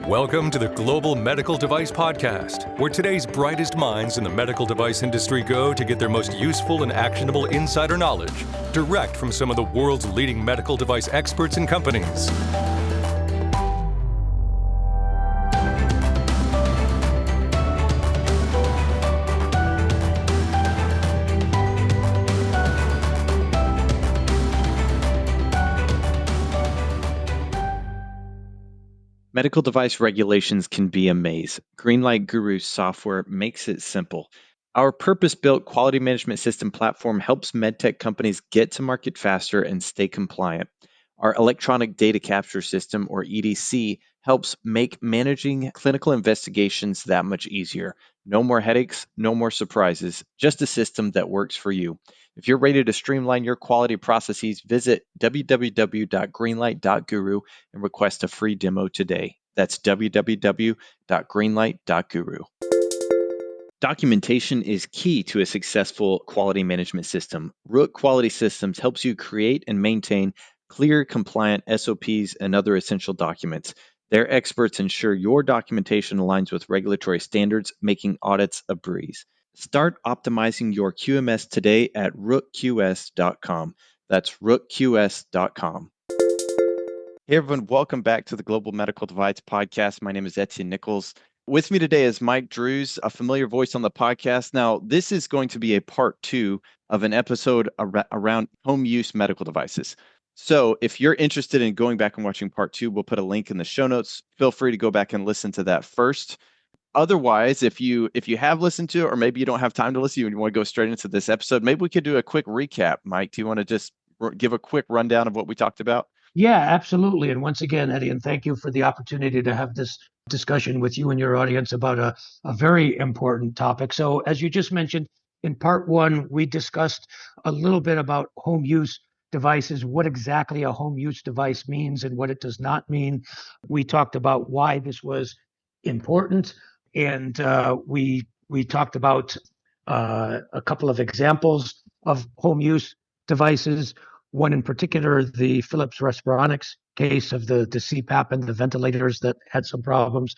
Welcome to the Global Medical Device Podcast, where today's brightest minds in the medical device industry go to get their most useful and actionable insider knowledge, direct from some of the world's leading medical device experts and companies. Medical device regulations can be a maze. Greenlight Guru software makes it simple. Our purpose-built quality management system platform helps medtech companies get to market faster and stay compliant. Our electronic data capture system, or EDC, helps make managing clinical investigations that much easier. No more headaches, no more surprises, just a system that works for you. If you're ready to streamline your quality processes, visit www.greenlight.guru and request a free demo today. That's www.greenlight.guru. Documentation is key to a successful quality management system. Root Quality Systems helps you create and maintain clear, compliant SOPs and other essential documents. Their experts ensure your documentation aligns with regulatory standards, making audits a breeze. Start optimizing your QMS today at rootqs.com. That's rootqs.com. Hey everyone, welcome back to the Global Medical Device Podcast. My name is Etienne Nichols. With me today is Mike Drews, a familiar voice on the podcast. Now, this is going to be a part 2 of an episode around home use medical devices. So if you're interested in going back and watching part 2, we'll put a link in the show notes. Feel free to go back and listen to that first. Otherwise, if you have listened to it, or maybe you don't have time to listen, you want to go straight into this episode, maybe we could do a quick recap. Mike, do you want to just give a quick rundown of what we talked about? Yeah, absolutely. And once again, Eddie, and thank you for the opportunity to have this discussion with you and your audience about a very important topic. So as you just mentioned, in part 1, we discussed a little bit about home use devices, what exactly a home use device means and what it does not mean. We talked about why this was important, and we talked about a couple of examples of home use devices. One in particular, the Philips Respironics case of the CPAP and the ventilators that had some problems.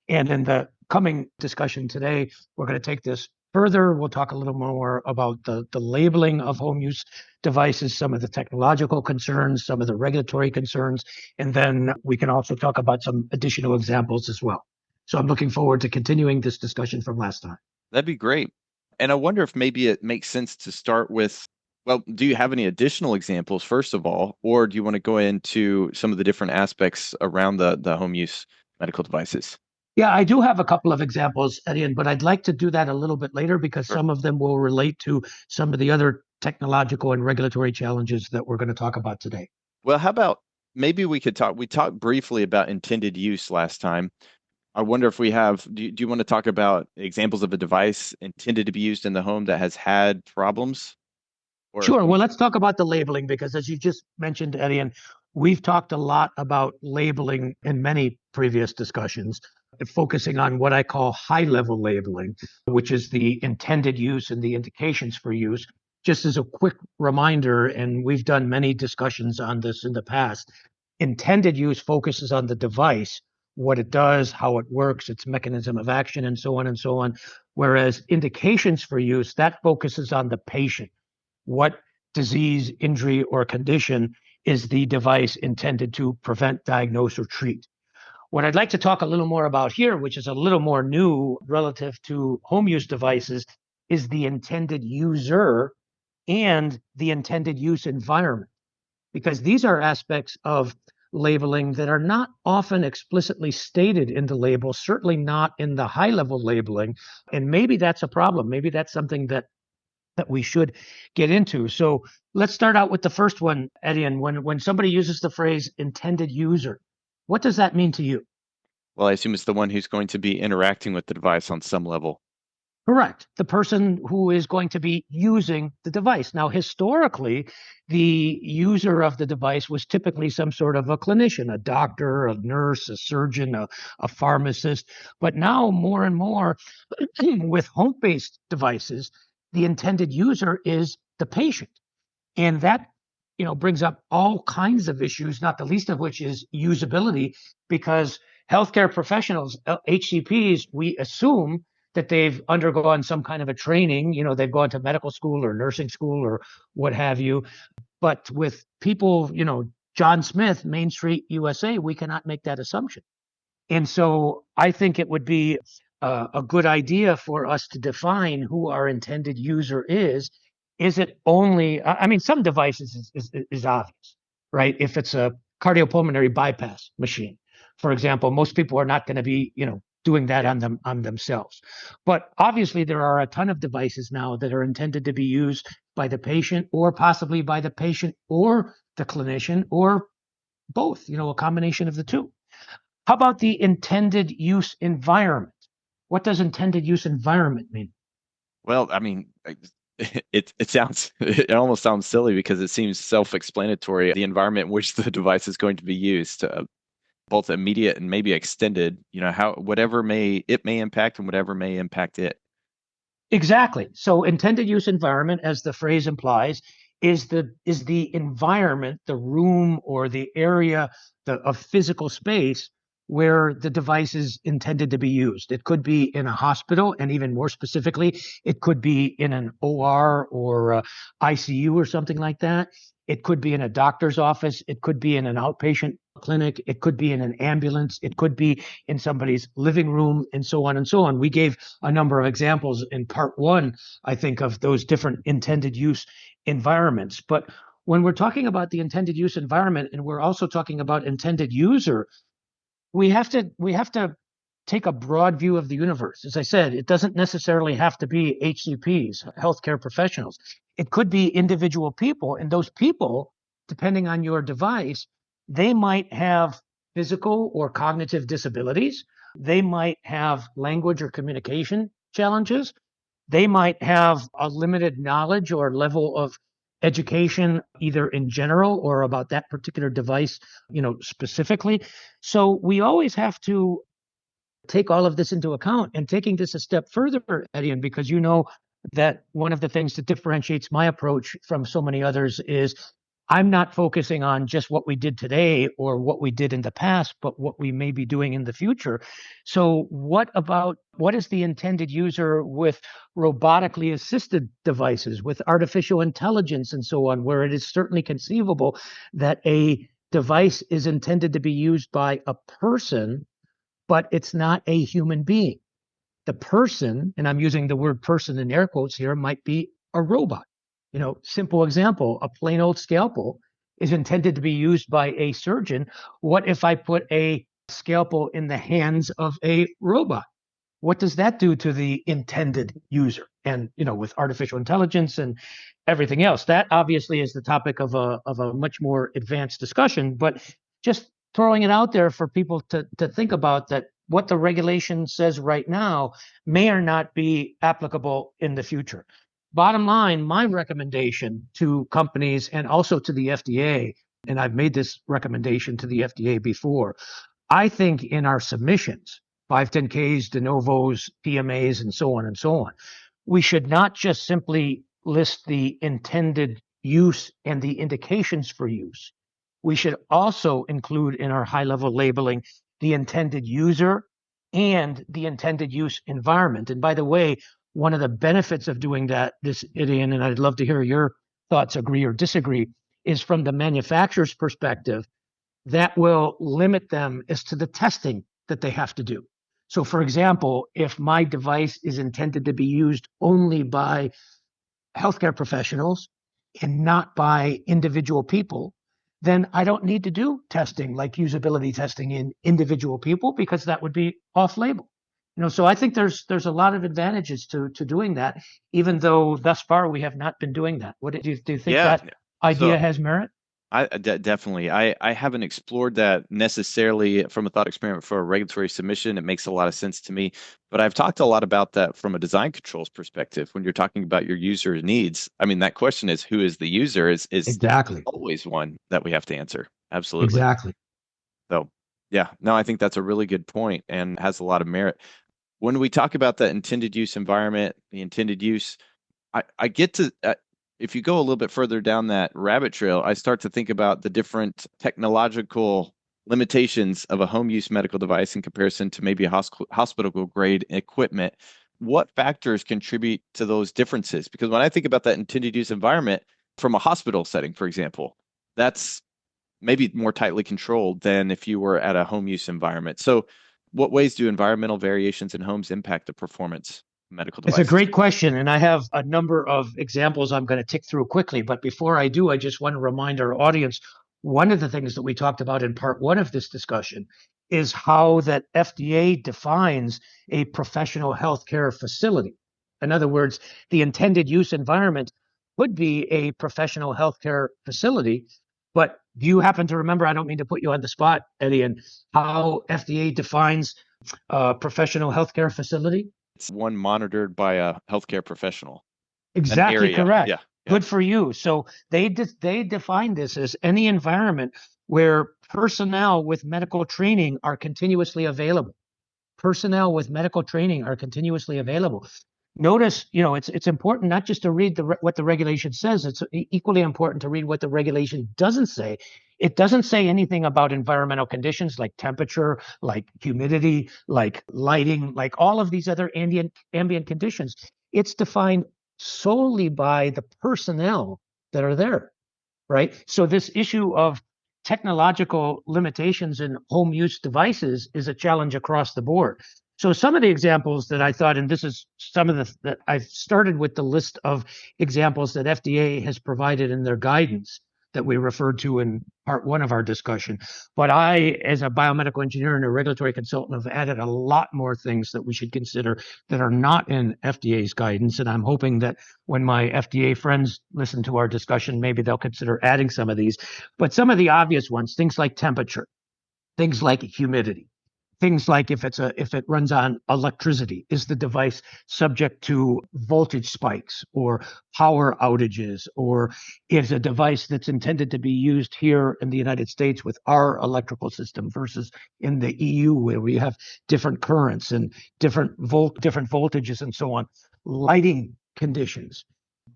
And in the coming discussion today, we're going to take this further. We'll talk a little more about the labeling of home use devices, some of the technological concerns, some of the regulatory concerns, and then we can also talk about some additional examples as well. So I'm looking forward to continuing this discussion from last time. That'd be great. And I wonder if maybe it makes sense to start with, well, do you have any additional examples, first of all, or do you want to go into some of the different aspects around the home use medical devices? Yeah, I do have a couple of examples, Eddie, but I'd like to do that a little bit later because Sure. some of them will relate to some of the other technological and regulatory challenges that we're going to talk about today. Well, how about maybe we talked briefly about intended use last time. I wonder if we have, do you want to talk about examples of a device intended to be used in the home that has had problems? Sure. Well, let's talk about the labeling because as you just mentioned, Eddie, and we've talked a lot about labeling in many previous discussions, focusing on what I call high-level labeling, which is the intended use and the indications for use. Just as a quick reminder, and we've done many discussions on this in the past, intended use focuses on the device, what it does, how it works, its mechanism of action, and so on and so on. Whereas indications for use, that focuses on the patient. What disease, injury, or condition is the device intended to prevent, diagnose, or treat? What I'd like to talk a little more about here, which is a little more new relative to home use devices, is the intended user and the intended use environment, because these are aspects of labeling that are not often explicitly stated in the label, certainly not in the high-level labeling. And maybe that's a problem. Maybe that's something that we should get into. So let's start out with the first one, Eddie. And when somebody uses the phrase intended user, what does that mean to you? Well, I assume it's the one who's going to be interacting with the device on some level. Correct. The person who is going to be using the device. Now, historically, the user of the device was typically some sort of a clinician, a doctor, a nurse, a surgeon, a pharmacist. But now more and more with home-based devices, the intended user is the patient. And that, brings up all kinds of issues, not the least of which is usability, because Healthcare professionals, HCPs, we assume that they've undergone some kind of a training. They've gone to medical school or nursing school or what have you. But with people, John Smith, Main Street USA, we cannot make that assumption. And so I think it would be a good idea for us to define who our intended user is. Is it only, I mean, some devices is obvious, right? If it's a cardiopulmonary bypass machine, for example, most people are not going to be, doing that on themselves. But obviously, there are a ton of devices now that are intended to be used by the patient or possibly by the patient or the clinician or both, a combination of the two. How about the intended use environment? What does intended use environment mean? Well, I mean, it almost sounds silly because it seems self-explanatory. The environment in which the device is going to be used, both immediate and maybe extended, whatever it may impact and whatever may impact it. Exactly. So intended use environment, as the phrase implies, is the environment, the room or the area of physical space where the device is intended to be used. It could be in a hospital, and even more specifically, it could be in an OR or ICU or something like that. It could be in a doctor's office. It could be in an outpatient clinic. It could be in an ambulance. It could be in somebody's living room, and so on and so on. We gave a number of examples in part one, I think, of those different intended use environments. But when we're talking about the intended use environment, and we're also talking about intended user, we have to take a broad view of the universe. As I said, it doesn't necessarily have to be HCPs, healthcare professionals. It could be individual people, and those people, depending on your device, they might have physical or cognitive disabilities. They might have language or communication challenges. They might have a limited knowledge or level of education, either in general or about that particular device, specifically. So we always have to take all of this into account. And taking this a step further, Edian, because you know that one of the things that differentiates my approach from so many others is I'm not focusing on just what we did today or what we did in the past, but what we may be doing in the future. So what is the intended user with robotically assisted devices, with artificial intelligence and so on, where it is certainly conceivable that a device is intended to be used by a person, but it's not a human being. The person, and I'm using the word person in air quotes here, might be a robot. Simple example, a plain old scalpel is intended to be used by a surgeon. What if I put a scalpel in the hands of a robot? What does that do to the intended user? And, with artificial intelligence and everything else, that obviously is the topic of a much more advanced discussion, but just throwing it out there for people to think about, that what the regulation says right now may or not be applicable in the future. Bottom line, my recommendation to companies and also to the FDA, and I've made this recommendation to the FDA before, I think in our submissions, 510Ks, de novos, PMAs, and so on, we should not just simply list the intended use and the indications for use. We should also include in our high-level labeling the intended user and the intended use environment. And by the way, one of the benefits of doing that, Edian, and I'd love to hear your thoughts, agree or disagree, is from the manufacturer's perspective, that will limit them as to the testing that they have to do. So, for example, if my device is intended to be used only by healthcare professionals and not by individual people, then I don't need to do testing like usability testing in individual people, because that would be off-label. So I think there's a lot of advantages to doing that, even though thus far we have not been doing that. What do you think that idea has merit? Definitely. I haven't explored that necessarily from a thought experiment for a regulatory submission. It makes a lot of sense to me, but I've talked a lot about that from a design controls perspective. When you're talking about your user's needs, I mean, that question is, who is the user is exactly always one that we have to answer. Absolutely. Exactly. So yeah, no, I think that's a really good point and has a lot of merit. When we talk about the intended use environment, the intended use, I get to, if you go a little bit further down that rabbit trail, I start to think about the different technological limitations of a home use medical device in comparison to maybe hospital grade equipment. What factors contribute to those differences? Because when I think about that intended use environment from a hospital setting, for example, that's maybe more tightly controlled than if you were at a home use environment. So what ways do environmental variations in homes impact the performance of medical It's a devices? great question, and I have a number of examples I'm going to tick through quickly. But before I do, I just want to remind our audience, one of the things that we talked about in part one of this discussion is how that FDA defines a professional healthcare facility. In other words, the intended use environment could be a professional healthcare facility. But do you happen to remember, I don't mean to put you on the spot, Eddie, and how FDA defines a professional healthcare facility? It's one monitored by a healthcare professional. Exactly area. correct. Yeah. Good for you. So they define this as any environment where personnel with medical training are continuously available. Personnel with medical training are continuously available. Notice, it's important not just to read what the regulation says. It's equally important to read what the regulation doesn't say. It doesn't say anything about environmental conditions like temperature, like humidity, like lighting, like all of these other ambient conditions. It's defined solely by the personnel that are there, right? So this issue of technological limitations in home use devices is a challenge across the board. So some of the examples that I thought, and this is some of that I've started with the list of examples that FDA has provided in their guidance that we referred to in part one of our discussion. But I, as a biomedical engineer and a regulatory consultant, have added a lot more things that we should consider that are not in FDA's guidance. And I'm hoping that when my FDA friends listen to our discussion, maybe they'll consider adding some of these. But some of the obvious ones, things like temperature, things like humidity, things like if it runs on electricity, is the device subject to voltage spikes or power outages, or is a device that's intended to be used here in the United States with our electrical system versus in the EU where we have different currents and different voltages and so on. Lighting conditions,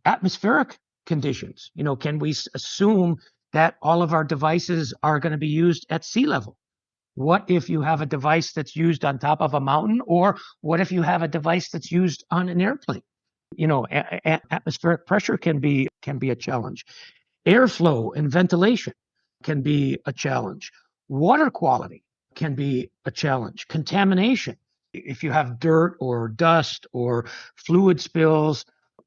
atmospheric conditions. Can we assume that all of our devices are going to be used at sea level? What if you have a device that's used on top of a mountain, or what if you have a device that's used on an airplane? Atmospheric pressure can be a challenge. Airflow and ventilation can be a challenge. Water quality can be a challenge. Contamination, if you have dirt or dust or fluid spills.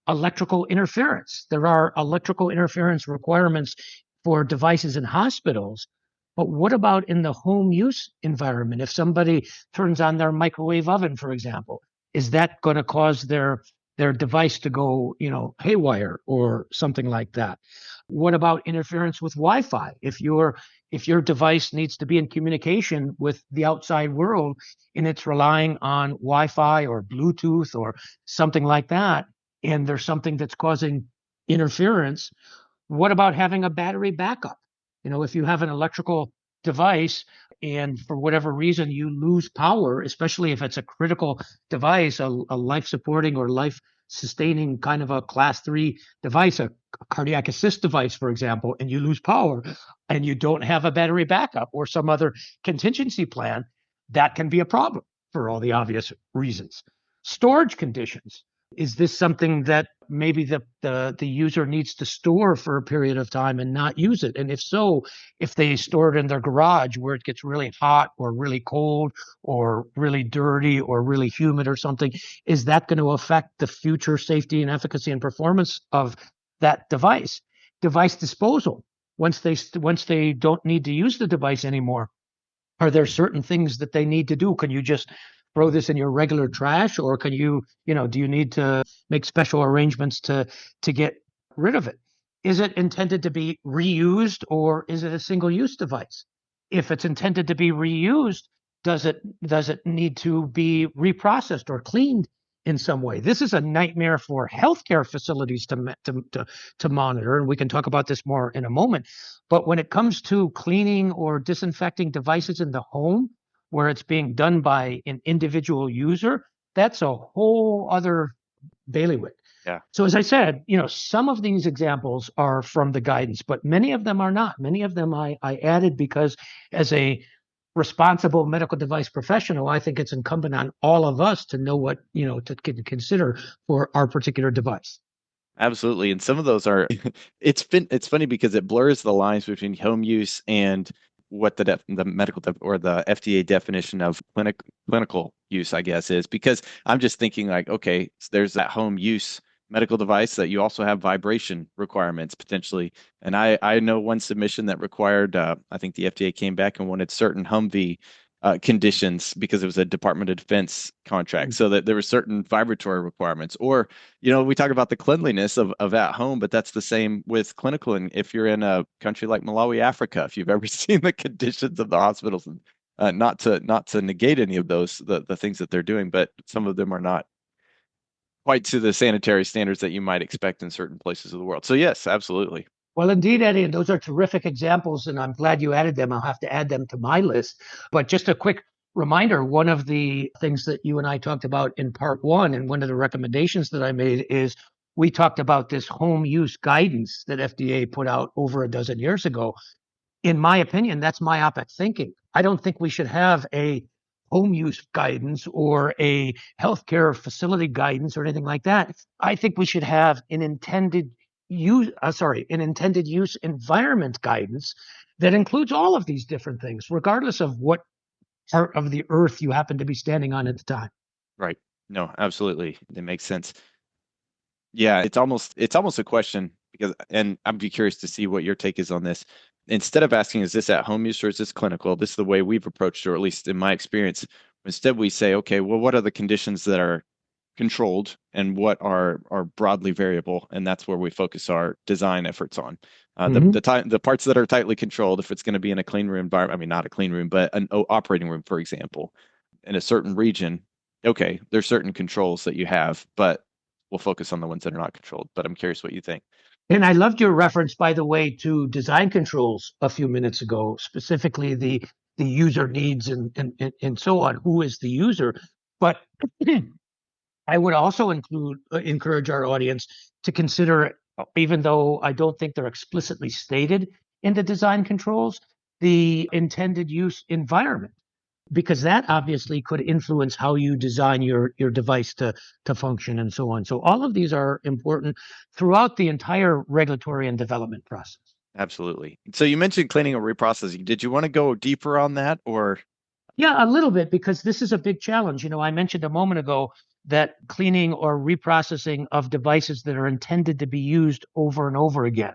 Electrical interference. There are electrical interference requirements for devices in hospitals. But what about in the home use environment? If somebody turns on their microwave oven, for example, is that going to cause their device to go, haywire or something like that? What about interference with Wi-Fi? If your device needs to be in communication with the outside world and it's relying on Wi-Fi or Bluetooth or something like that, and there's something that's causing interference, what about having a battery backup? If you have an electrical device and for whatever reason you lose power, especially if it's a critical device, a life-supporting or life-sustaining kind of a class 3 device, a cardiac assist device, for example, and you lose power and you don't have a battery backup or some other contingency plan, that can be a problem for all the obvious reasons. Storage conditions. Is this something that maybe the user needs to store for a period of time and not use it? And if so, if they store it in their garage where it gets really hot or really cold or really dirty or really humid or something, is that going to affect the future safety and efficacy and performance of that device? Device disposal. Once they don't need to use the device anymore, are there certain things that they need to do? Can you just throw this in your regular trash, or can do you need to make special arrangements to get rid of it? Is it intended to be reused, or is it a single-use device? If it's intended to be reused, does it need to be reprocessed or cleaned in some way? This is a nightmare for healthcare facilities to monitor, and we can talk about this more in a moment. But when it comes to cleaning or disinfecting devices in the home, where it's being done by an individual user, that's a whole other bailiwick. Yeah. So as I said, some of these examples are from the guidance, but many of them are not. Many of them I added because as a responsible medical device professional, I think it's incumbent on all of us to know what, to consider for our particular device. Absolutely. And some of those are it's funny because it blurs the lines between home use and what the medical or the FDA definition of clinical use, I guess, is, because I'm just thinking like, okay, so there's that home use medical device that you also have vibration requirements potentially. And I know one submission that required I think the FDA came back and wanted certain Humvee conditions because it was a Department of Defense contract, so that there were certain vibratory requirements. Or, we talk about the cleanliness of at home, but that's the same with clinical. And if you're in a country like Malawi, Africa, if you've ever seen the conditions of the hospitals, and not to negate any of those the things that they're doing, but some of them are not quite to the sanitary standards that you might expect in certain places of the world. So yes, absolutely. Well, indeed, Eddie, and those are terrific examples, and I'm glad you added them. I'll have to add them to my list. But just a quick reminder, one of the things that you and I talked about in part one, and one of the recommendations that I made is we talked about this home use guidance that FDA put out over a dozen years ago. In my opinion, that's myopic thinking. I don't think we should have a home use guidance or a healthcare facility guidance or anything like that. I think we should have an intended use environment guidance that includes all of these different things, regardless of what part of the earth you happen to be standing on at the time. Right. No, absolutely. That makes sense. Yeah, it's almost a question, because, and I'd be curious to see what your take is on this. Instead of asking, is this at home use or is this clinical? This is the way we've approached it, or at least in my experience. Instead, we say, okay, well, what are the conditions that are controlled and what are broadly variable? And that's where we focus our design efforts on. The parts that are tightly controlled, if it's going to be in a clean room environment, I mean, not a clean room, but an operating room, for example, in a certain region, okay, there's certain controls that you have, but we'll focus on the ones that are not controlled. But I'm curious what you think. And I loved your reference, by the way, to design controls a few minutes ago, specifically the user needs and so on. Who is the user? But I would also encourage our audience to consider, even though I don't think they're explicitly stated in the design controls, the intended use environment, because that obviously could influence how you design your device to function and so on. So all of these are important throughout the entire regulatory and development process. Absolutely. So you mentioned cleaning or reprocessing. Did you want to go deeper on that, or? Yeah, a little bit, because this is a big challenge. I mentioned a moment ago that cleaning or reprocessing of devices that are intended to be used over and over again.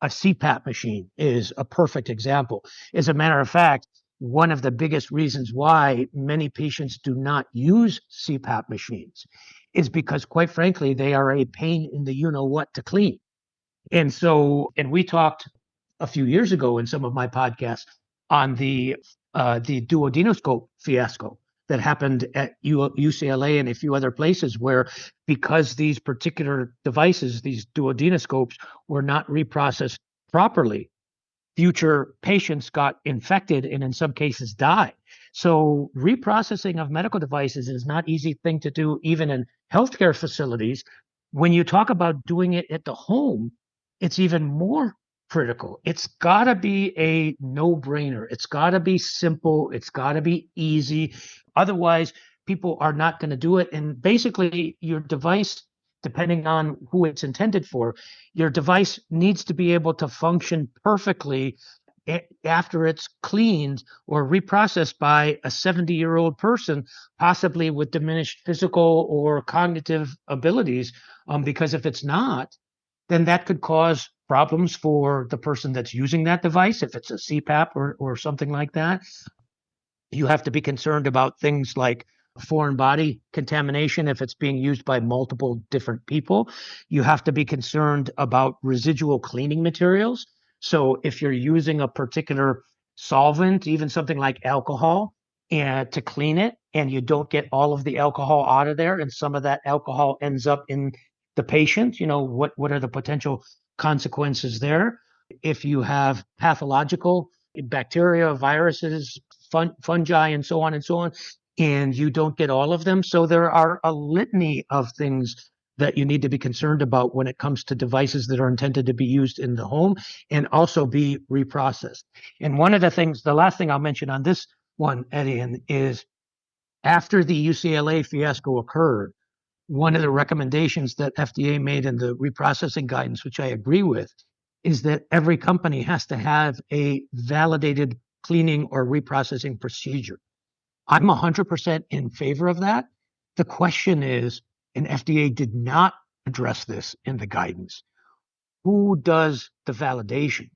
A CPAP machine is a perfect example. As a matter of fact, one of the biggest reasons why many patients do not use CPAP machines is because, quite frankly, they are a pain in the you-know-what to clean. And we talked a few years ago in some of my podcasts on the duodenoscope fiasco that happened at UCLA and a few other places, where, because these particular devices, these duodenoscopes, were not reprocessed properly, future patients got infected and in some cases died. So reprocessing of medical devices is not an easy thing to do, even in healthcare facilities. When you talk about doing it at the home, it's even more critical. It's got to be a no-brainer. It's got to be simple. It's got to be easy. Otherwise, people are not going to do it. And basically, your device, depending on who it's intended for, your device needs to be able to function perfectly after it's cleaned or reprocessed by a 70-year-old person, possibly with diminished physical or cognitive abilities. Because if it's not, then that could cause problems for the person that's using that device, if it's a CPAP or something like that. You have to be concerned about things like foreign body contamination if it's being used by multiple different people. You have to be concerned about residual cleaning materials. So if you're using a particular solvent, even something like alcohol, and to clean it, and you don't get all of the alcohol out of there, and some of that alcohol ends up in the patient, what are the potential consequences there? If you have pathological bacteria, viruses, fungi, and so on, and you don't get all of them. So there are a litany of things that you need to be concerned about when it comes to devices that are intended to be used in the home and also be reprocessed. And one of the things, the last thing I'll mention on this one, Eddie, is after the UCLA fiasco occurred, one of the recommendations that FDA made in the reprocessing guidance, which I agree with, is that every company has to have a validated cleaning or reprocessing procedure. I'm 100% in favor of that. The question is, and FDA did not address this in the guidance, who does the validation?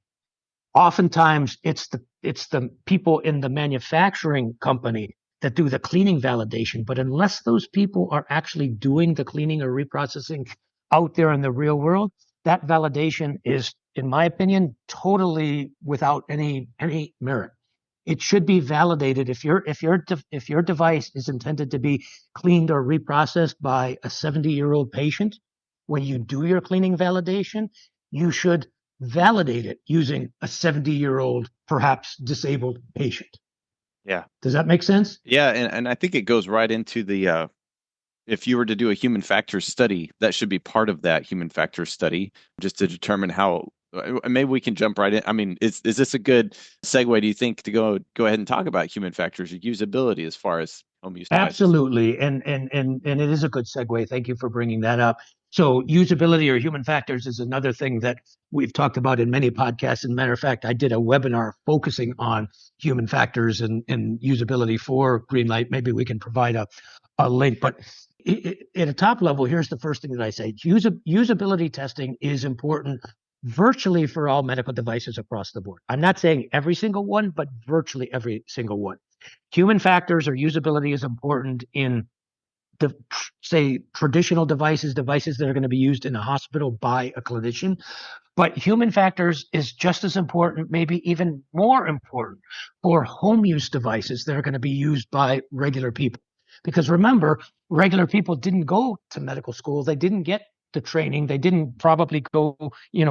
Oftentimes it's the people in the manufacturing company that do the cleaning validation, but unless those people are actually doing the cleaning or reprocessing out there in the real world, that validation is, in my opinion, totally without any merit. It should be validated. If your device is intended to be cleaned or reprocessed by a 70-year-old patient, when you do your cleaning validation, you should validate it using a 70-year-old, perhaps disabled patient. Yeah. Does that make sense? Yeah, and I think it goes right into the if you were to do a human factors study, that should be part of that human factors study, just to determine how. Maybe we can jump right in. I mean, is this a good segue, do you think, to go ahead and talk about human factors or usability as far as home use devices? Absolutely, and it is a good segue. Thank you for bringing that up. So usability or human factors is another thing that we've talked about in many podcasts. As a matter of fact, I did a webinar focusing on human factors and usability for Greenlight. Maybe we can provide a link. But at a top level, here's the first thing that I say. Usability testing is important virtually for all medical devices across the board. I'm not saying every single one, but virtually every single one. Human factors or usability is important in say traditional devices that are going to be used in a hospital by a clinician. But human factors is just as important, maybe even more important, for home use devices that are going to be used by regular people. Because remember, regular people didn't go to medical school. They didn't get the training. They didn't probably go,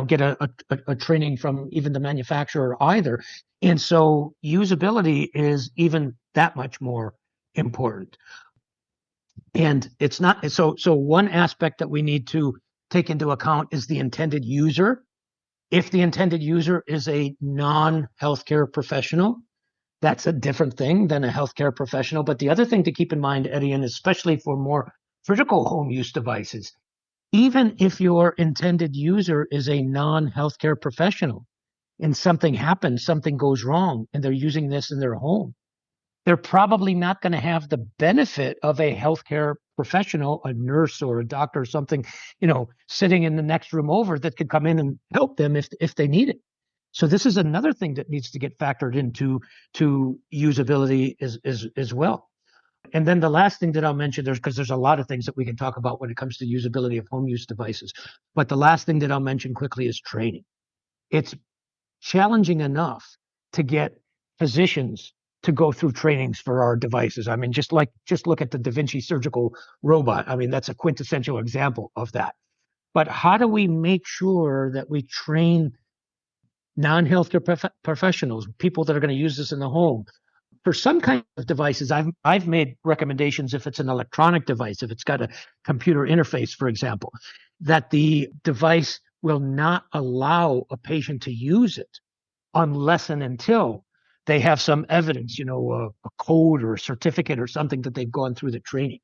get a training from even the manufacturer either. And so usability is even that much more important. And it's not so one aspect that we need to take into account is the intended user. If the intended user is a non-healthcare professional, that's a different thing than a healthcare professional. But the other thing to keep in mind, Eddie, and especially for more critical home use devices, even if your intended user is a non-healthcare professional and something happens, something goes wrong, and they're using this in their home, they're probably not going to have the benefit of a healthcare professional, a nurse or a doctor or something, sitting in the next room over that could come in and help them if they need it. So this is another thing that needs to get factored into usability as well. And then the last thing that I'll mention, because there's a lot of things that we can talk about when it comes to usability of home use devices. But the last thing that I'll mention quickly is training. It's challenging enough to get physicians to go through trainings for our devices. I mean, just look at the Da Vinci surgical robot. I mean, that's a quintessential example of that. But how do we make sure that we train non-healthcare professionals, people that are going to use this in the home? For some kind of devices, I've made recommendations, if it's an electronic device, if it's got a computer interface, for example, that the device will not allow a patient to use it unless and until they have some evidence, a code or a certificate or something that they've gone through the training.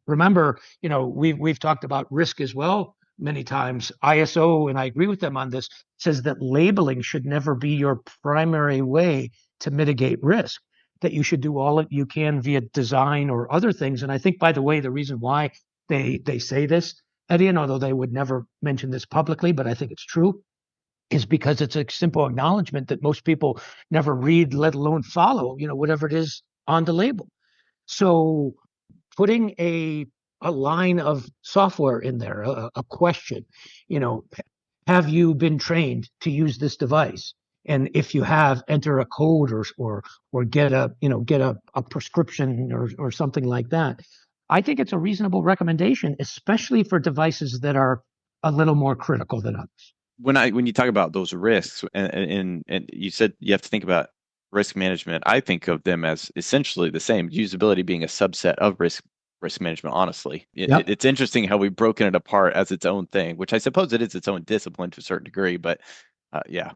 Remember, we've talked about risk as well many times. ISO, and I agree with them on this, says that labeling should never be your primary way to mitigate risk, that you should do all that you can via design or other things. And I think, by the way, the reason why they say this, Eddie, and although they would never mention this publicly, but I think it's true, is because it's a simple acknowledgement that most people never read, let alone follow, whatever it is on the label. So putting a line of software in there, a question, have you been trained to use this device? And if you have, enter a code or get a prescription or something like that. I think it's a reasonable recommendation, especially for devices that are a little more critical than others. When you talk about those risks, and you said you have to think about risk management, I think of them as essentially the same, usability being a subset of risk risk management, honestly. Yep. It's interesting how we've broken it apart as its own thing, which I suppose it is its own discipline to a certain degree, but yeah.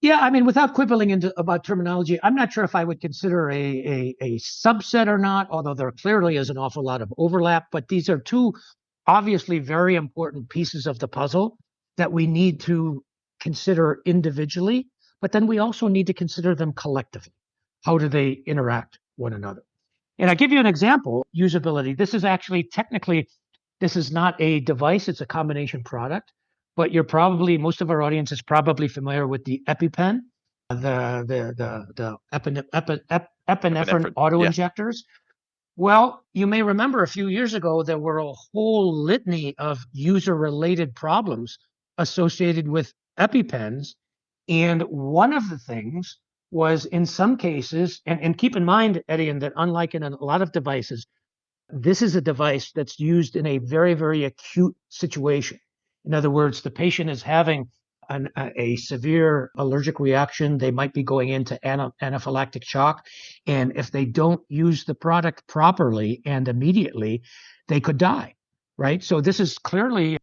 Yeah, I mean, without quibbling into about terminology, I'm not sure if I would consider a subset or not, although there clearly is an awful lot of overlap. But these are two obviously very important pieces of the puzzle that we need to consider individually, but then we also need to consider them collectively. How do they interact one another? And I give you an example, usability. This is actually technically, this is not a device, it's a combination product, but most of our audience is probably familiar with the EpiPen, the epinephrine auto Yeah. injectors. Well, you may remember a few years ago, there were a whole litany of user-related problems associated with EpiPens. And one of the things was in some cases, and keep in mind, Eddie, that unlike in a lot of devices, this is a device that's used in a very, very acute situation. In other words, the patient is having a severe allergic reaction. They might be going into anaphylactic shock. And if they don't use the product properly and immediately, they could die, right? So this is clearly,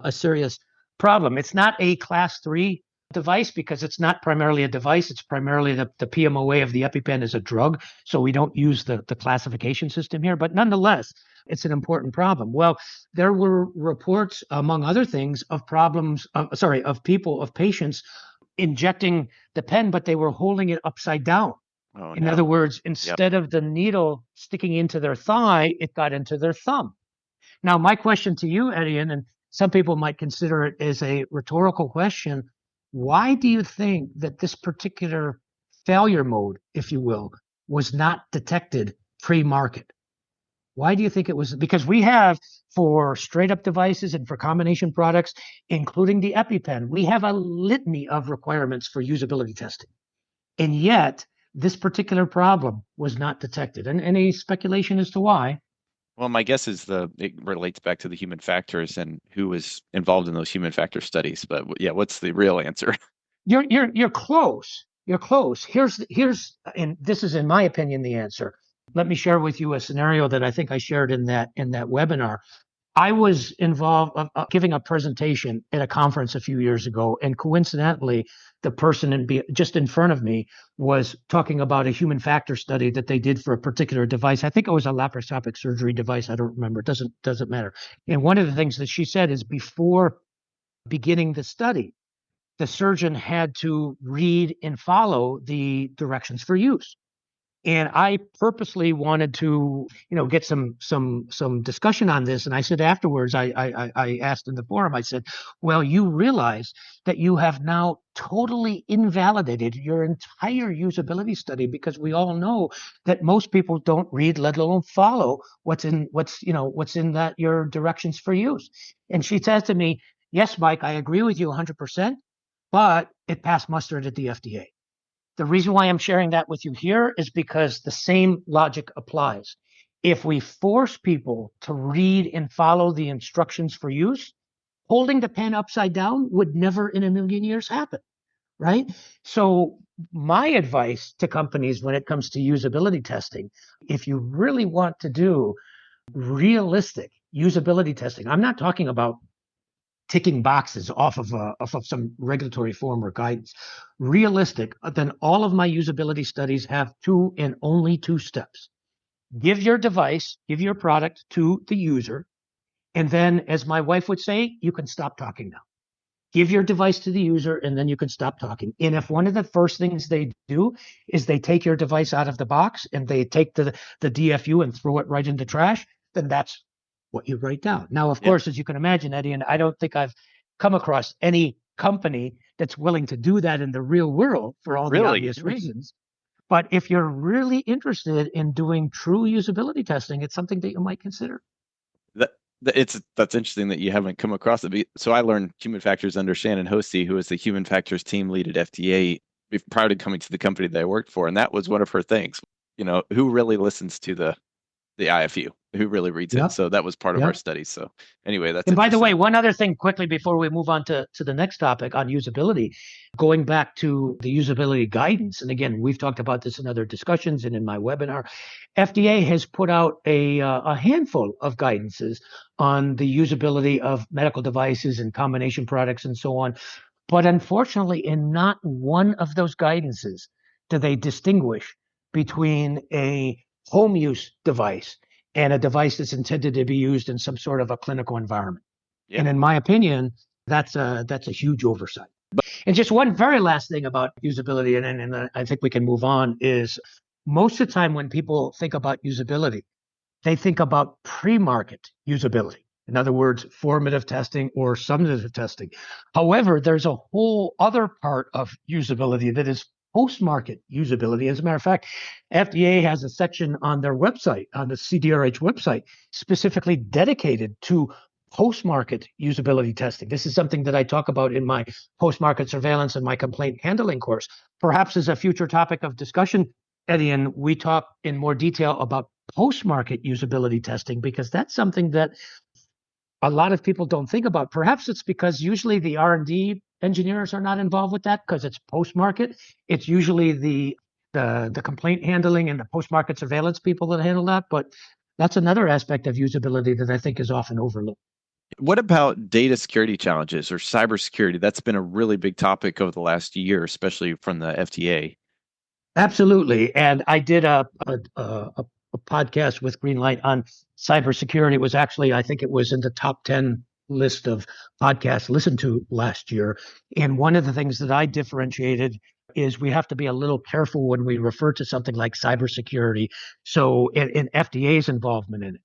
a serious problem. It's not a class 3 device because it's not primarily a device. It's primarily the PMOA of the EpiPen is a drug. So we don't use the classification system here. But nonetheless, it's an important problem. Well, there were reports, among other things, of patients injecting the pen, but they were holding it upside down. Oh, In no. other words, instead of the needle sticking into their thigh, it got into their thumb. Now, my question to you, Eddie, and some people might consider it as a rhetorical question, why do you think that this particular failure mode, if you will, was not detected pre-market? Why do you think it was? Because we have, for straight up devices and for combination products, including the EpiPen, we have a litany of requirements for usability testing. And yet, this particular problem was not detected. And any speculation as to why? Well, my guess is it relates back to the human factors and who was involved in those human factor studies. But yeah, what's the real answer? You're close. You're close. And this is, in my opinion, the answer. Let me share with you a scenario that I think I shared in that webinar. I was involved giving a presentation at a conference a few years ago, and coincidentally, the person just in front of me was talking about a human factor study that they did for a particular device. I think it was a laparoscopic surgery device. I don't remember. It doesn't matter. And one of the things that she said is before beginning the study, the surgeon had to read and follow the directions for use. And I purposely wanted to, get some discussion on this. And I said afterwards, I asked in the forum, I said, well, you realize that you have now totally invalidated your entire usability study, because we all know that most people don't read, let alone follow what's in that your directions for use. And she says to me, yes, Mike, I agree with you 100%, but it passed muster at the FDA. The reason why I'm sharing that with you here is because the same logic applies. If we force people to read and follow the instructions for use, holding the pen upside down would never in a million years happen, right? So my advice to companies when it comes to usability testing, if you really want to do realistic usability testing, I'm not talking about ticking boxes off of some regulatory form or guidance. Realistic, then all of my usability studies have 2 and only 2 steps. Give your product to the user, and then, as my wife would say, you can stop talking now. Give your device to the user, and then you can stop talking. And if one of the first things they do is they take your device out of the box and they take the DFU and throw it right in the trash, then that's what you write down. Now, of course, as you can imagine, Eddie, and I don't think I've come across any company that's willing to do that in the real world for all the obvious reasons. But if you're really interested in doing true usability testing, it's something that you might consider. That's interesting that you haven't come across it. So I learned human factors under Shannon Hosey, who is the human factors team lead at FDA prior to coming to the company that I worked for. And that was one of her things, who really listens to the IFU, who really reads it. Yep. So that was part of our Yep. study. So anyway, that's And by the way, interesting. one other thing quickly before we move on to the next topic on usability, going back to the usability guidance. And again, we've talked about this in other discussions and in my webinar. FDA has put out a handful of guidances on the usability of medical devices and combination products and so on. But unfortunately, in not one of those guidances do they distinguish between a home use device and a device that's intended to be used in some sort of a clinical environment. Yeah. And in my opinion, that's a huge oversight. And just one very last thing about usability, and I think we can move on, is most of the time when people think about usability, they think about pre-market usability. In other words, formative testing or summative testing. However, there's a whole other part of usability that is post-market usability. As a matter of fact, FDA has a section on their website, on the CDRH website, specifically dedicated to post-market usability testing. This is something that I talk about in my post-market surveillance and my complaint handling course. Perhaps as a future topic of discussion, Eddie, and we talk in more detail about post-market usability testing, because that's something that a lot of people don't think about. Perhaps it's because usually the R&D engineers are not involved with that because it's post-market. It's usually the complaint handling and the post-market surveillance people that handle that. But that's another aspect of usability that I think is often overlooked. What about data security challenges or cybersecurity? That's been a really big topic over the last year, especially from the FDA. Absolutely. And I did a podcast with Greenlight on cybersecurity. It was actually, I think it was in the top 10 list of podcasts listened to last year. And one of the things that I differentiated is we have to be a little careful when we refer to something like cybersecurity. So in FDA's involvement in it.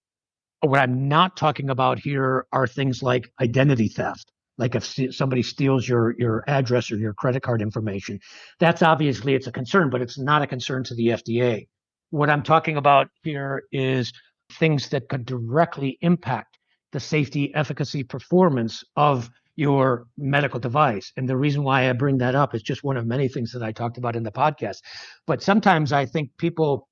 What I'm not talking about here are things like identity theft. Like if somebody steals your address or your credit card information, that's obviously it's a concern, but it's not a concern to the FDA. What I'm talking about here is things that could directly impact the safety, efficacy, performance of your medical device. And the reason why I bring that up is just one of many things that I talked about in the podcast. But sometimes I think people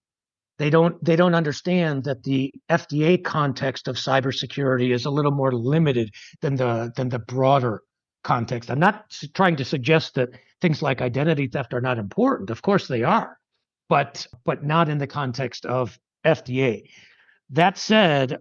they don't understand that the FDA context of cybersecurity is a little more limited than the broader context. I'm not trying to suggest that things like identity theft are not important. Of course they are, but not in the context of FDA. That said,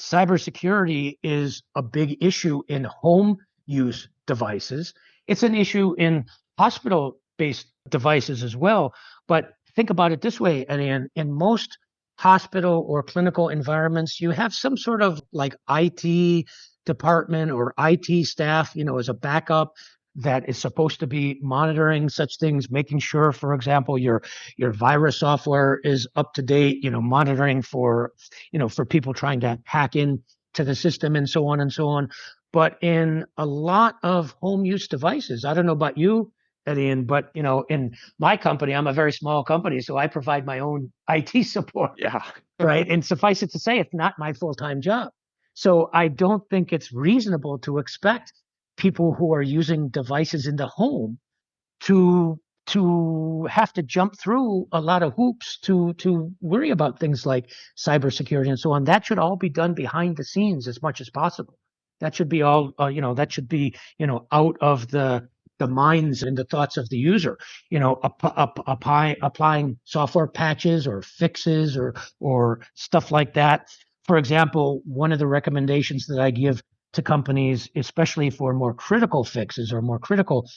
cybersecurity is a big issue in home use devices. It's an issue in hospital-based devices as well. But think about it this way, Eddie, in most hospital or clinical environments, you have some sort of like IT department or IT staff, as a backup that is supposed to be monitoring such things, making sure, for example, your virus software is up to date, monitoring for people trying to hack in to the system and so on and so on. But in a lot of home use devices, I don't know about you, Eddie, but in my company, I'm a very small company, so I provide my own IT support. Yeah. Right. And suffice it to say, it's not my full-time job. So I don't think it's reasonable to expect people who are using devices in the home to have to jump through a lot of hoops to worry about things like cybersecurity and so on. That should all be done behind the scenes as much as possible. That should be all, that should be, out of the minds and the thoughts of the user, applying software patches or fixes or stuff like that. For example, one of the recommendations that I give to companies, especially for more critical fixes or more critical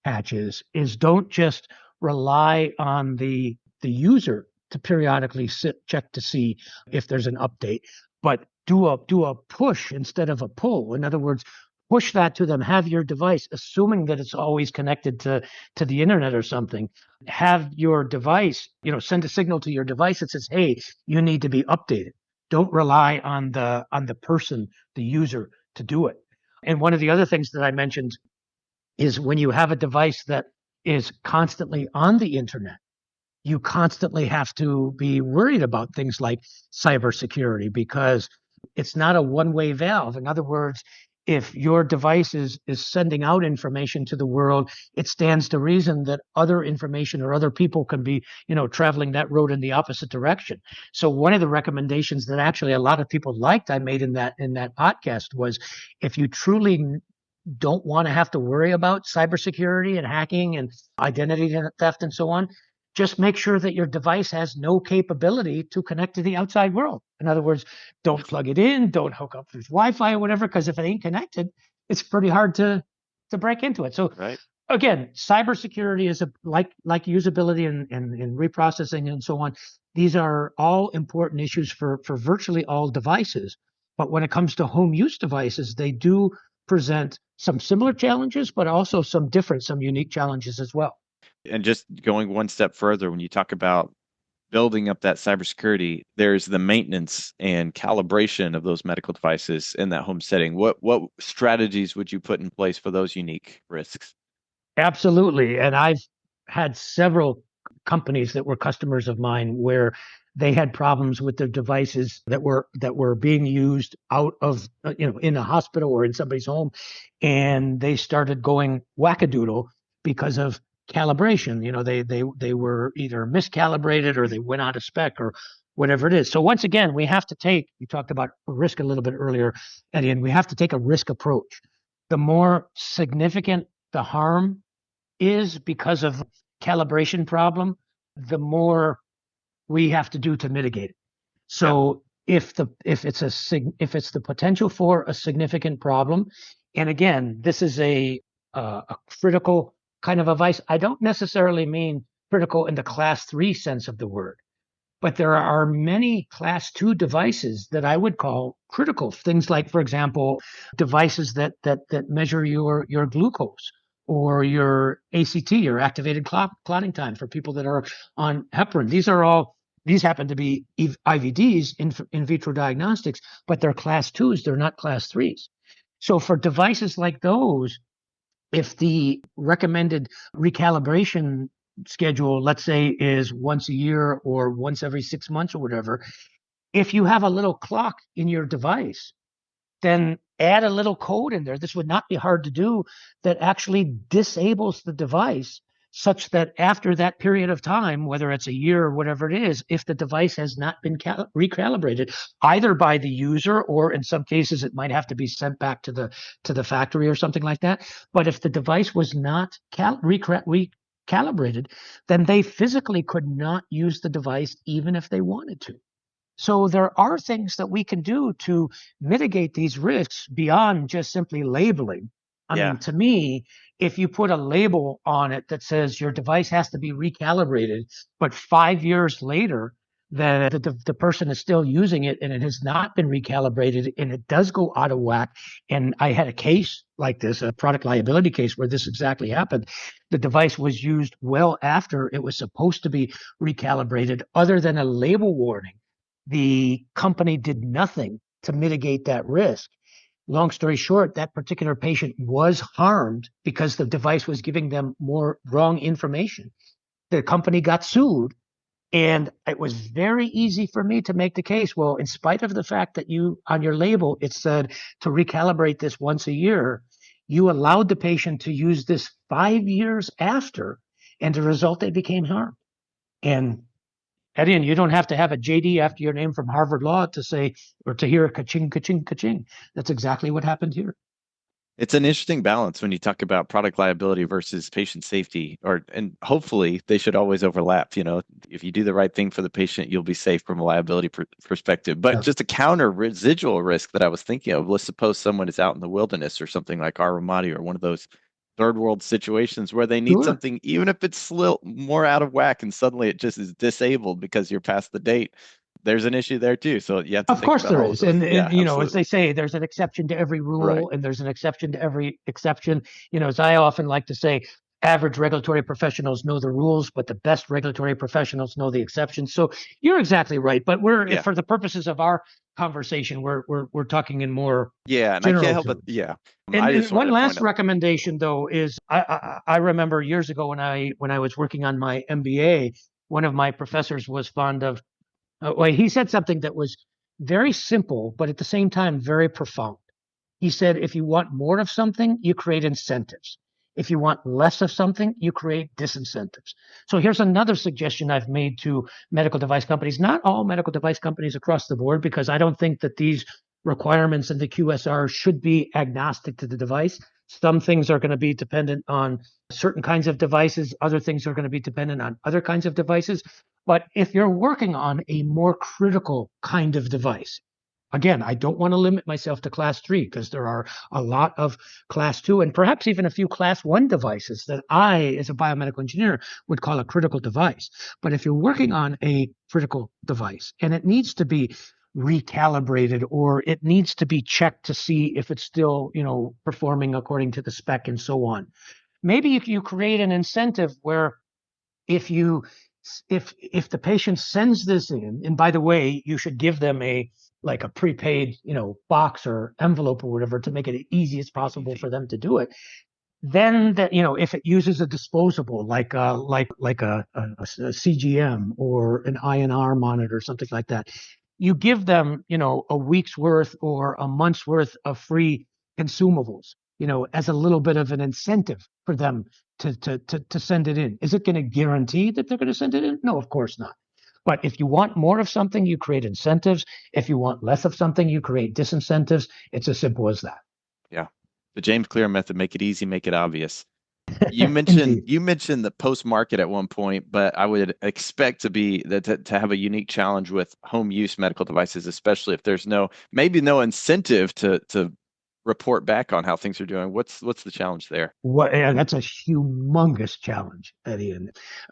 patches, is don't just rely on the user to periodically check to see if there's an update, but do a push instead of a pull. In other words, push that to them. Have your device, assuming that it's always connected to the internet or something, have your device, send a signal to your device that says, hey, you need to be updated. Don't rely on the person, the user, to do it. And one of the other things that I mentioned is when you have a device that is constantly on the internet, you constantly have to be worried about things like cybersecurity, because it's not a one-way valve. In other words, if your device is sending out information to the world, it stands to reason that other information or other people can be, traveling that road in the opposite direction. So one of the recommendations that actually a lot of people liked I made in that podcast was, if you truly don't want to have to worry about cybersecurity and hacking and identity theft and so on, just make sure that your device has no capability to connect to the outside world. In other words, don't plug it in, don't hook up with Wi-Fi or whatever, because if it ain't connected, it's pretty hard to break into it. So Right. again, cybersecurity is like usability and reprocessing and so on. These are all important issues for virtually all devices. But when it comes to home use devices, they do present some similar challenges, but also some unique challenges as well. And just going one step further, when you talk about building up that cybersecurity, there's the maintenance and calibration of those medical devices in that home setting. What strategies would you put in place for those unique risks? Absolutely. And I've had several companies that were customers of mine where they had problems with their devices that were being used out of, in a hospital or in somebody's home. And they started going wackadoodle because of calibration. They were either miscalibrated or they went out of spec or whatever it is. So once again, you talked about risk a little bit earlier, Eddie, and we have to take a risk approach. The more significant the harm is because of calibration problem, the more we have to do to mitigate it. So if it's the potential for a significant problem, and again, this is a critical kind of device. I don't necessarily mean critical in the class 3 sense of the word, but there are many class 2 devices that I would call critical. Things like, for example, devices that measure your glucose or your ACT, your activated clotting time, for people that are on heparin. These happen to be IVDs, in vitro diagnostics, but they're class 2s, they're not class 3s. So for devices like those, if the recommended recalibration schedule, let's say, is once a year or once every 6 months or whatever, if you have a little clock in your device, then add a little code in there. This would not be hard to do, that actually disables the device such that after that period of time, whether it's a year or whatever it is, if the device has not been recalibrated, either by the user, or in some cases it might have to be sent back to the factory or something like that. But if the device was not recalibrated, then they physically could not use the device even if they wanted to. So there are things that we can do to mitigate these risks beyond just simply labeling. I mean, to me, if you put a label on it that says your device has to be recalibrated, but 5 years later, the person is still using it and it has not been recalibrated and it does go out of whack. And I had a case like this, a product liability case, where this exactly happened. The device was used well after it was supposed to be recalibrated. Other than a label warning, the company did nothing to mitigate that risk. Long story short, that particular patient was harmed because the device was giving them more wrong information. The company got sued, and it was very easy for me to make the case. Well, in spite of the fact that on your label, it said to recalibrate this once a year, you allowed the patient to use this 5 years after, and the result, they became harmed. And Eddie, and you don't have to have a JD after your name from Harvard Law to say, or to hear a ka-ching, ka-ching, ka-ching. That's exactly what happened here. It's an interesting balance when you talk about product liability versus patient safety, and hopefully they should always overlap. If you do the right thing for the patient, you'll be safe from a liability perspective. But just a counter residual risk that I was thinking of, let's suppose someone is out in the wilderness or something like our Ramadi, or one of those third world situations where they need something, even if it's more out of whack, and suddenly it just is disabled because you're past the date. There's an issue there too. So you have to Of course there is. And as they say, there's an exception to every rule, Right. and there's an exception to every exception. As I often like to say, average regulatory professionals know the rules, but the best regulatory professionals know the exceptions. So you're exactly right. But for the purposes of our conversation, we're talking in more and I can't help it. And one last recommendation, though, is I remember years ago when I was working on my MBA, one of my professors was fond of. He said something that was very simple, but at the same time very profound. He said, if you want more of something, you create incentives. If you want less of something, you create disincentives. So here's another suggestion I've made to medical device companies, not all medical device companies across the board, because I don't think that these requirements in the QSR should be agnostic to the device. Some things are going to be dependent on certain kinds of devices. Other things are going to be dependent on other kinds of devices. But if you're working on a more critical kind of device, again, I don't want to limit myself to class 3 because there are a lot of class 2 and perhaps even a few class 1 devices that I, as a biomedical engineer, would call a critical device. But if you're working on a critical device and it needs to be recalibrated or it needs to be checked to see if it's still, performing according to the spec and so on, maybe if you create an incentive where if the patient sends this in, and by the way, you should give them a prepaid, box or envelope or whatever to make it as easy as possible for them to do it. Then that, if it uses a disposable like a CGM or an INR monitor, something like that, you give them, a week's worth or a month's worth of free consumables, as a little bit of an incentive for them to send it in. Is it going to guarantee that they're going to send it in? No, of course not. But if you want more of something, you create incentives. If you want less of something, you create disincentives. It's as simple as that. Yeah. The James Clear method, make it easy, make it obvious. You mentioned the post-market at one point, but I would expect to have a unique challenge with home use medical devices, especially if there's no incentive to report back on how things are doing. What's the challenge there? That's a humongous challenge, Eddie.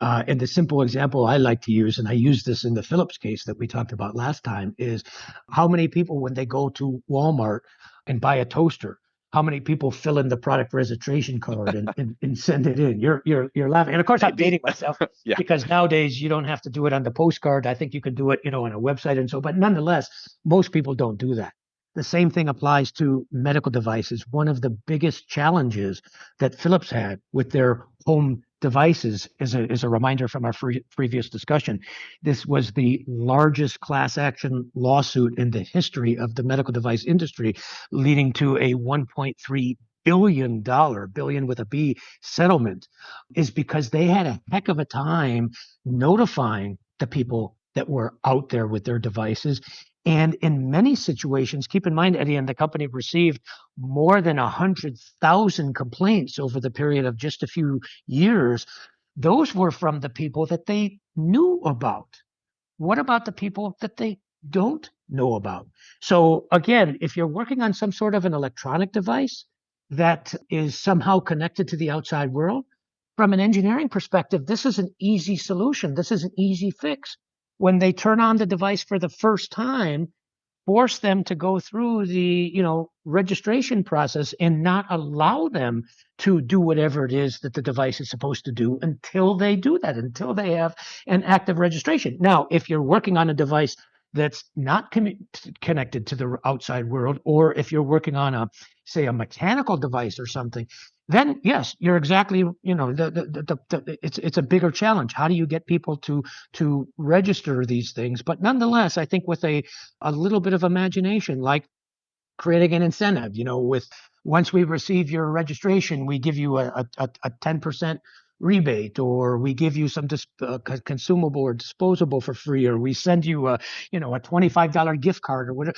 And the simple example I like to use, and I used this in the Philips case that we talked about last time, is how many people, when they go to Walmart and buy a toaster, how many people fill in the product registration card and send it in? You're laughing. And of course, I'm dating myself because nowadays you don't have to do it on the postcard. I think you can do it, on a website and so, but nonetheless, most people don't do that. The same thing applies to medical devices. One of the biggest challenges that Philips had with their home devices is a reminder from our previous discussion. This was the largest class action lawsuit in the history of the medical device industry, leading to a $1.3 billion with a B settlement, is because they had a heck of a time notifying the people that were out there with their devices. And in many situations, keep in mind, Eddie, and the company received more than 100,000 complaints over the period of just a few years. Those were from the people that they knew about. What about the people that they don't know about? So again, if you're working on some sort of an electronic device that is somehow connected to the outside world, from an engineering perspective, this is an easy solution. This is an easy fix. When they turn on the device for the first time, force them to go through the, registration process and not allow them to do whatever it is that the device is supposed to do until they do that, until they have an active registration. Now, if you're working on a device that's not connected to the outside world, or if you're working on a mechanical device or something, then yes, you're exactly, it's a bigger challenge. How do you get people to register these things? But nonetheless, I think with a little bit of imagination, like creating an incentive, with once we receive your registration, we give you a 10% rebate, or we give you some consumable or disposable for free, or we send you a $25 gift card, or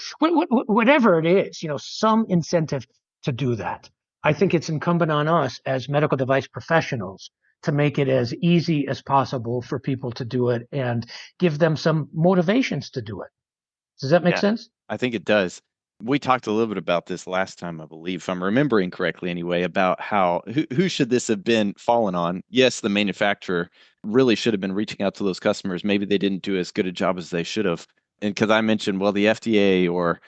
whatever it is, some incentive to do that. I think it's incumbent on us as medical device professionals to make it as easy as possible for people to do it and give them some motivations to do it. Does that make sense? I think it does. We talked a little bit about this last time, I believe, if I'm remembering correctly anyway, about how who should this have been fallen on? Yes, the manufacturer really should have been reaching out to those customers. Maybe they didn't do as good a job as they should have. And because I mentioned, well, the FDA or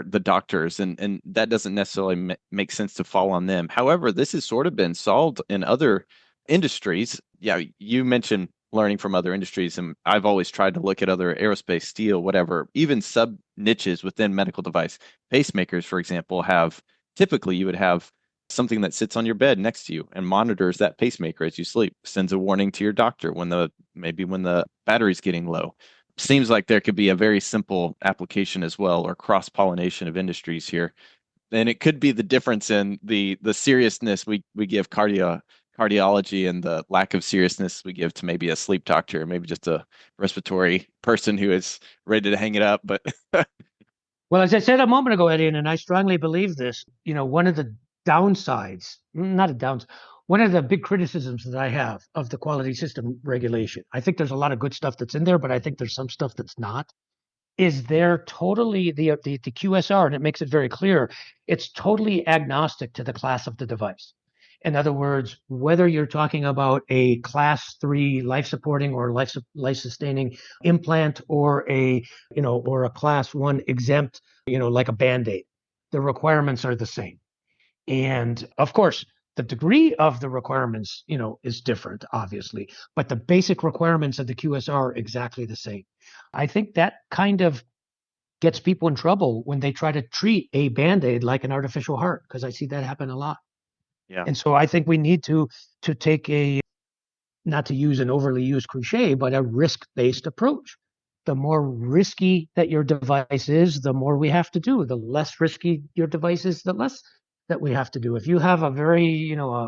the doctors, and that doesn't necessarily make sense to fall on them. However, this has sort of been solved in other industries. Yeah, you mentioned learning from other industries, and I've always tried to look at other aerospace, steel, whatever, even sub niches within medical device. Pacemakers, for example, typically you would have something that sits on your bed next to you and monitors that pacemaker as you sleep, sends a warning to your doctor when the battery's getting low. Seems like there could be a very simple application as well, or cross-pollination of industries here. And it could be the difference in the seriousness we give cardiology and the lack of seriousness we give to maybe a sleep doctor, maybe just a respiratory person who is ready to hang it up. But Well, as I said a moment ago, Eddie, and I strongly believe this, one of the downsides, not a downside, one of the big criticisms that I have of the quality system regulation, I think there's a lot of good stuff that's in there, but I think there's some stuff that's not, is they're totally, the QSR, and it makes it very clear, it's totally agnostic to the class of the device. In other words, whether you're talking about a class 3 life supporting or life sustaining implant or a class 1 exempt, like a Band-Aid, the requirements are the same. And of course, the degree of the requirements, is different, obviously, but the basic requirements of the QSR are exactly the same. I think that kind of gets people in trouble when they try to treat a Band-Aid like an artificial heart, because I see that happen a lot. yeah, And so I think we need to take a, not to use an overly used cliche, but a risk-based approach. The more risky that your device is, the more we have to do. The less risky your device is, the less that we have to do. If you have a very, a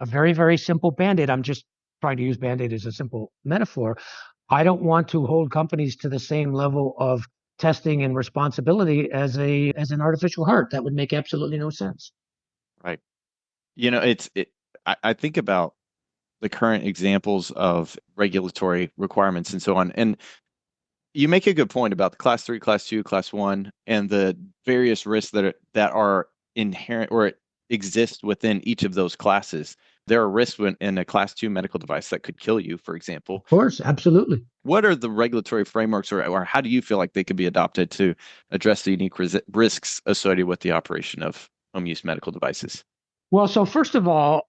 very, very simple Band-Aid, I'm just trying to use Band-Aid as a simple metaphor. I don't want to hold companies to the same level of testing and responsibility as an artificial heart. That would make absolutely no sense. right. I think about the current examples of regulatory requirements and so on. And you make a good point about the class 3, class 2, class 1, and the various risks that are inherent or exist within each of those classes. There are risks in a class 2 medical device that could kill you, for example. Of course, absolutely. What are the regulatory frameworks, or how do you feel like they could be adopted to address the unique risks associated with the operation of home use medical devices? Well, so first of all,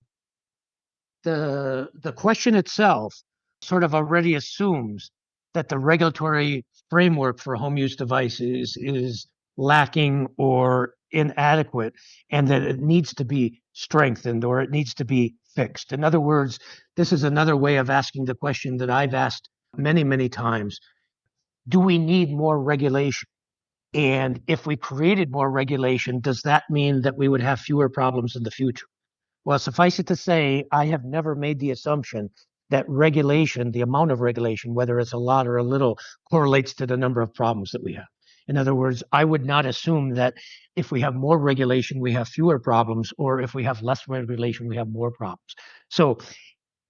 the question itself sort of already assumes that the regulatory framework for home use devices is lacking or inadequate, and that it needs to be strengthened or it needs to be fixed. In other words, this is another way of asking the question that I've asked many, many times. Do we need more regulation? And if we created more regulation, does that mean that we would have fewer problems in the future? Well, suffice it to say, I have never made the assumption that regulation, the amount of regulation, whether it's a lot or a little, correlates to the number of problems that we have. In other words, I would not assume that if we have more regulation, we have fewer problems, or if we have less regulation, we have more problems. So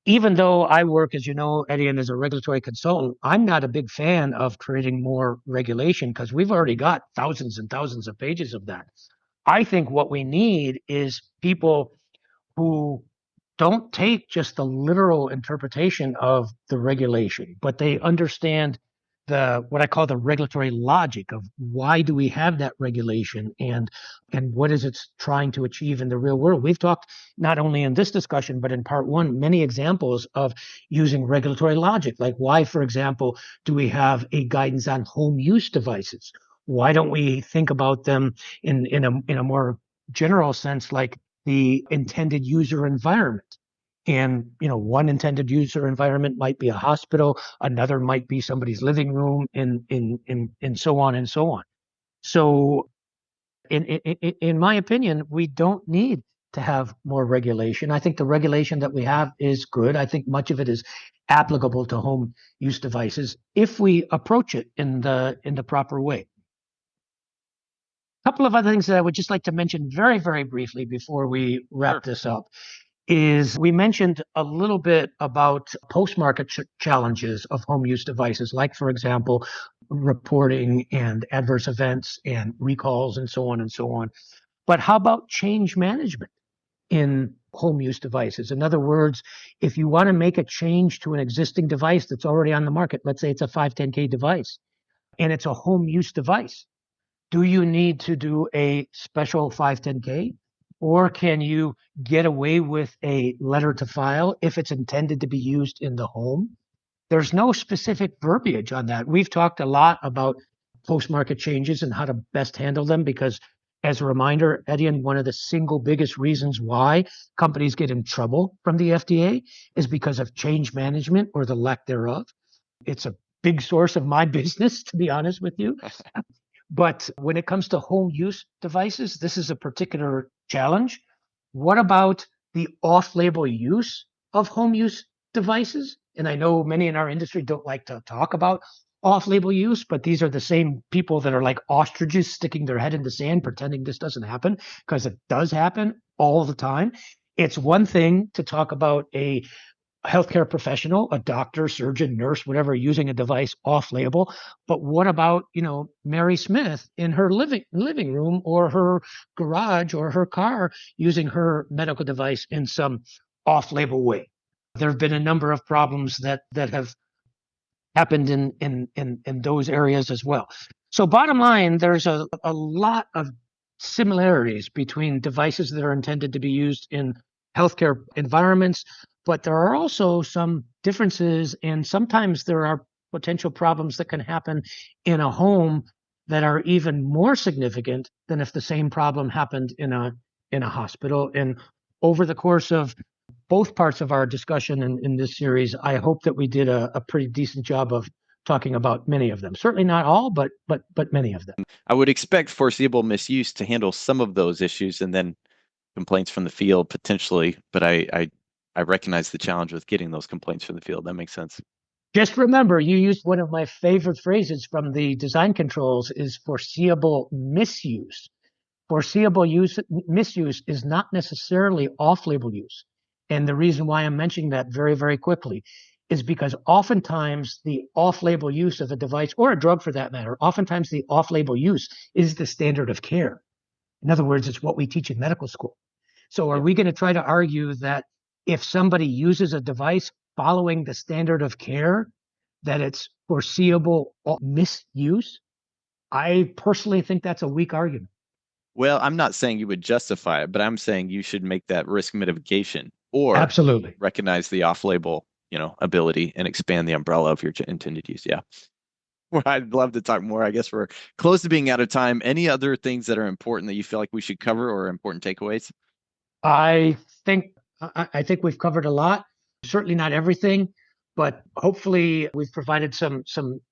even though I work, as you know, Eddie, and as a regulatory consultant, I'm not a big fan of creating more regulation because we've already got thousands and thousands of pages of that. I think what we need is people who don't take just the literal interpretation of the regulation, but they understand what I call the regulatory logic of why do we have that regulation and what is it trying to achieve in the real world. We've talked not only in this discussion, but in part one, many examples of using regulatory logic. Like why, for example, do we have a guidance on home use devices? Why don't we think about them in a more general sense, like the intended user environment? And one intended user environment might be a hospital, another might be somebody's living room, and so on and so on. So, in my opinion, we don't need to have more regulation. I think the regulation that we have is good. I think much of it is applicable to home use devices if we approach it in the proper way. A couple of other things that I would just like to mention very, very briefly before we wrap this up is we mentioned a little bit about post-market challenges of home use devices, like, for example, reporting and adverse events and recalls and so on and so on. But how about change management in home use devices? In other words, if you want to make a change to an existing device that's already on the market, let's say it's a 510K device, and it's a home use device, do you need to do a special 510K? Or can you get away with a letter to file if it's intended to be used in the home? There's no specific verbiage on that. We've talked a lot about post-market changes and how to best handle them because, as a reminder, Eddie, one of the single biggest reasons why companies get in trouble from the FDA is because of change management or the lack thereof. It's a big source of my business, to be honest with you. But when it comes to home use devices, this is a particular challenge. What about the off-label use of home use devices? And I know many in our industry don't like to talk about off-label use, but these are the same people that are like ostriches sticking their head in the sand, pretending this doesn't happen, because it does happen all the time. It's one thing to talk about a healthcare professional, a doctor, surgeon, nurse, whatever, using a device off-label. But what about, Mary Smith in her living room or her garage or her car using her medical device in some off-label way? There have been a number of problems that have happened in those areas as well. So bottom line, there's a lot of similarities between devices that are intended to be used in healthcare environments, but there are also some differences, and sometimes there are potential problems that can happen in a home that are even more significant than if the same problem happened in a hospital. And over the course of both parts of our discussion in this series, I hope that we did a pretty decent job of talking about many of them. Certainly not all, but many of them. I would expect foreseeable misuse to handle some of those issues, and then complaints from the field potentially. But I recognize the challenge with getting those complaints from the field. That makes sense. Just remember, you used one of my favorite phrases from the design controls is foreseeable misuse. Foreseeable misuse is not necessarily off-label use. And the reason why I'm mentioning that very, very quickly is because oftentimes the off-label use of a device, or a drug for that matter, oftentimes the off-label use is the standard of care. In other words, it's what we teach in medical school. So are we going to try to argue that if somebody uses a device following the standard of care, that it's foreseeable misuse? I personally think that's a weak argument. Well, I'm not saying you would justify it, but I'm saying you should make that risk mitigation, or absolutely recognize the off-label, ability and expand the umbrella of your intended use. Yeah. Well, I'd love to talk more. I guess we're close to being out of time. Any other things that are important that you feel like we should cover, or important takeaways? I think we've covered a lot. Certainly not everything, but hopefully we've provided some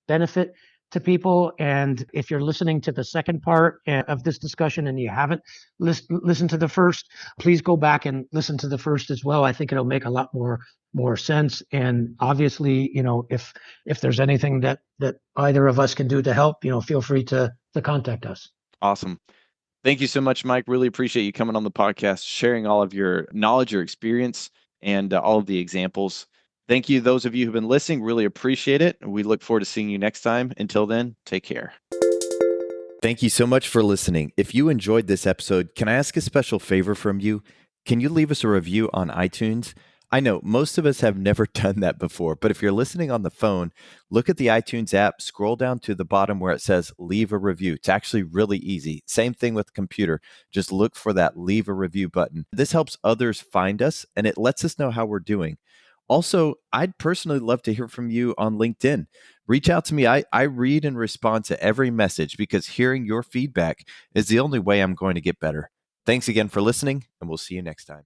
benefit to people. And if you're listening to the second part of this discussion and you haven't listened to the first, please go back and listen to the first as well. I think it'll make a lot more sense. And obviously, if there's anything that either of us can do to help, feel free to contact us. Awesome. Thank you so much, Mike. Really appreciate you coming on the podcast, sharing all of your knowledge, your experience, and all of the examples. Thank you, those of you who've been listening. Really appreciate it. We look forward to seeing you next time. Until then, take care. Thank you so much for listening. If you enjoyed this episode, can I ask a special favor from you? Can you leave us a review on iTunes? I know most of us have never done that before, but if you're listening on the phone, look at the iTunes app, scroll down to the bottom where it says leave a review. It's actually really easy. Same thing with the computer. Just look for that leave a review button. This helps others find us, and it lets us know how we're doing. Also, I'd personally love to hear from you on LinkedIn. Reach out to me. I read and respond to every message because hearing your feedback is the only way I'm going to get better. Thanks again for listening, and we'll see you next time.